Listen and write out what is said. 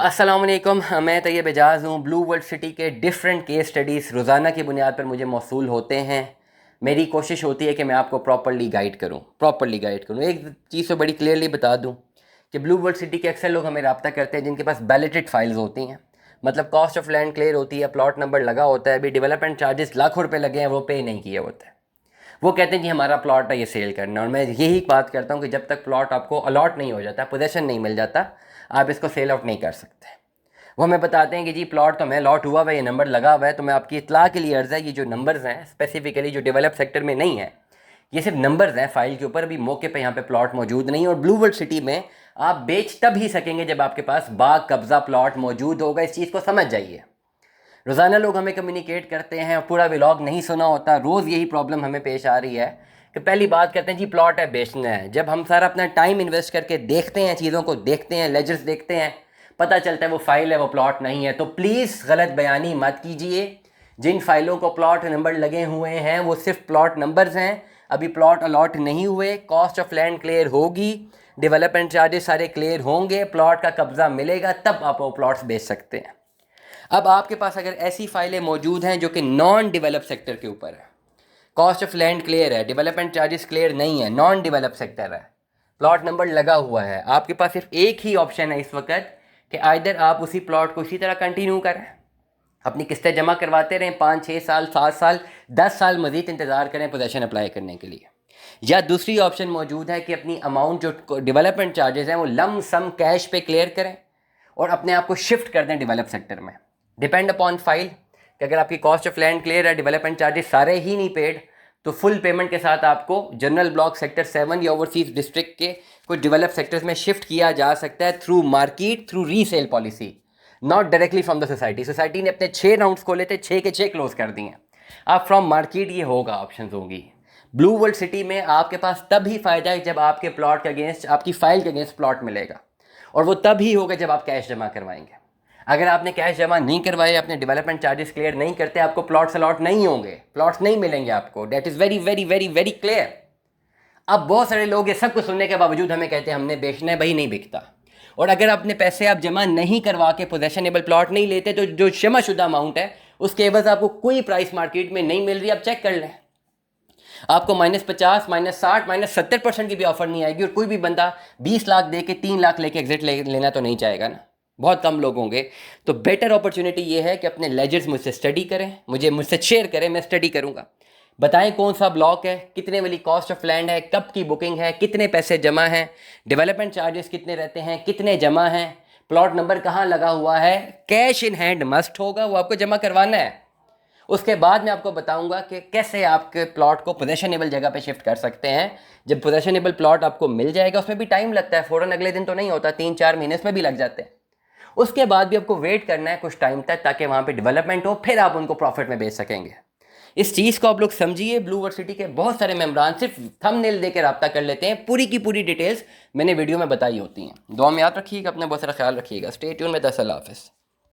अस्सलामुअलैकुम, मैं तैयब एजाज़ हूँ। ब्लू वर्ल्ड सिटी के डिफरेंट केस स्टडीज़ रोज़ाना की बुनियाद पर मुझे मौसूल होते हैं। मेरी कोशिश होती है कि मैं आपको प्रॉपर्ली गाइड करूँ। एक चीज़ तो बड़ी क्लियरली बता दूँ कि ब्लू वर्ल्ड सिटी के अक्सर लोग हमें रब्ता करते हैं जिनके पास बैलेटेड फाइल्स होती हैं, मतलब कॉस्ट ऑफ लैंड क्लियर होती है, प्लॉट नंबर लगा होता है, अभी डेवलपमेंट चार्जेस लाखों रुपये लगे हैं, वो पे नहीं किया होता है। वो कहते हैं कि हमारा प्लॉट है, ये सेल करना है। और मैं यही बात करता हूँ कि जब तक प्लॉट आपको अलॉट नहीं हो जाता, पोजेसन नहीं मिल जाता, आप इसको सेल आउट नहीं कर सकते। वो हमें बताते हैं कि जी प्लॉट तो मैं लॉट हुआ हुआ है, ये नंबर लगा हुआ है। तो मैं आपकी इत्तला के लिए अर्ज़ है, ये जो नंबर्स हैं स्पेसिफिकली जो डेवलप सेक्टर में नहीं है, ये सिर्फ नंबर्स हैं फाइल के ऊपर, अभी मौके पे यहाँ पे प्लॉट मौजूद नहीं है। और ब्लू वर्ल्ड सिटी में आप बेच तब ही सकेंगे जब आपके पास बाग कब्ज़ा प्लॉट मौजूद होगा। इस चीज़ को समझ जाइए। रोज़ाना लोग हमें कम्युनिकेट करते हैं, पूरा व्लॉग नहीं सुना होता, रोज़ यही प्रॉब्लम हमें पेश आ रही है कि पहली बात करते हैं जी प्लॉट है, बेचना है। जब हम सारा अपना टाइम इन्वेस्ट करके देखते हैं, चीज़ों को देखते हैं, लेजर्स देखते हैं, पता चलता है वो फाइल है, वो प्लॉट नहीं है। तो प्लीज़ गलत बयानी मत कीजिए। जिन फाइलों को प्लॉट नंबर लगे हुए हैं वो सिर्फ प्लॉट नंबर्स हैं, अभी प्लॉट अलॉट नहीं हुए। कॉस्ट ऑफ लैंड क्लियर होगी, डेवलपमेंट चार्जेस सारे क्लियर होंगे, प्लॉट का कब्ज़ा मिलेगा, तब आप वो प्लॉट्स बेच सकते हैं। अब आपके पास अगर ऐसी फाइलें मौजूद हैं जो कि नॉन डेवलप सेक्टर के ऊपर है, कॉस्ट ऑफ लैंड क्लियर है, डेवलपमेंट चार्जेस क्लियर नहीं है, नॉन डेवलप सेक्टर है, प्लॉट नंबर लगा हुआ है, आपके पास सिर्फ एक ही ऑप्शन है इस वक्त कि आइदर आप उसी प्लॉट को इसी तरह कंटिन्यू करें, अपनी किस्तें जमा करवाते रहें 5-6 साल, 7 साल, 10 साल मज़ीद इंतज़ार करें पोजेसन अप्लाई करने के लिए, या दूसरी ऑप्शन मौजूद है कि अपनी अमाउंट जो डेवलपमेंट चार्जेस हैं वो लम सम कैश पे क्लियर करें और अपने आप को शिफ्ट कर दें डेवलप सेक्टर में। डिपेंड अपॉन फाइल कि अगर आपकी कॉस्ट ऑफ लैंड क्लियर है, डेवलपमेंट चार्जेस सारे ही नहीं पेड, तो फुल पेमेंट के साथ आपको जनरल ब्लॉक सेक्टर 7 या ओवरसीज डिस्ट्रिक्ट के कुछ डेवलप सेक्टर्स में शिफ्ट किया जा सकता है through market, through resale policy, not directly from the society. Society ने अपने 6 राउंड्स खोले थे, 6 के 6 क्लोज कर दिए। आप फ्रॉम मार्केट ये होगा, ऑप्शन होंगी। ब्लू वर्ल्ड सिटी में आपके पास तब ही फ़ायदा है जब आपके प्लॉट के अगेंस्ट, आपकी फाइल के अगेंस्ट प्लॉट मिलेगा, और वो तब ही होगा जब आप कैश जमा करवाएंगे। अगर आपने कैश जमा नहीं करवाए, अपने डेवलपमेंट चार्जेस क्लियर नहीं करते, आपको प्लॉट्स अलॉट नहीं होंगे, प्लॉट्स नहीं मिलेंगे आपको। That is very very very very clear. अब बहुत सारे लोग ये सब कुछ सुनने के बावजूद हमें कहते हैं हमने बेचना है, भाई नहीं बिकता। और अगर अपने पैसे आप जमा नहीं करवा के पोजेशनेबल प्लॉट नहीं लेते, तो जो जमाशुदा अमाउंट है उसके एवज आपको कोई प्राइस मार्केट में नहीं मिल रही। आप चेक कर लें, आपको -50, -60, -70% की भी ऑफर नहीं आएगी, और कोई भी बंदा 20 लाख दे के 3 लाख लेके एग्जिट लेना तो नहीं चाहेगा ना, बहुत कम लोग होंगे। तो बेटर अपॉर्चुनिटी ये है कि अपने लेजर्स मुझसे स्टडी करें, मुझसे शेयर करें, मैं स्टडी करूंगा। बताएं कौन सा ब्लॉक है, कितने वाली कॉस्ट ऑफ लैंड है, कब की बुकिंग है, कितने पैसे जमा हैं, डेवलपमेंट चार्जेस कितने रहते हैं, कितने जमा हैं, प्लॉट नंबर कहाँ लगा हुआ है। कैश इन हैंड मस्ट होगा, वो आपको जमा करवाना है। उसके बाद मैं आपको बताऊंगा कि कैसे आपके प्लॉट को पोजेशनेबल जगह पे शिफ्ट कर सकते हैं। जब पोजेशनेबल प्लॉट आपको मिल जाएगा, उसमें भी टाइम लगता है, फ़ौरन अगले दिन तो नहीं होता, 3-4 महीने इसमें भी लग जाते हैं। उसके बाद भी आपको वेट करना है कुछ टाइम तक, ताकि वहाँ पे डेवलपमेंट हो, फिर आप उनको प्रॉफिट में बेच सकेंगे। इस चीज़ को आप लोग समझिए। ब्लू वर्ल्ड सिटी के बहुत सारे मेम्बरान सिर्फ थंबनेल देकर रब्ता कर लेते हैं, पूरी की पूरी डिटेल्स मैंने वीडियो में बताई होती हैं। दुआ में याद रखिएगा, अपना बहुत सारा ख्याल रखिएगा। स्टे ट्यून में। 10 अल्लाह हाफ़िज़।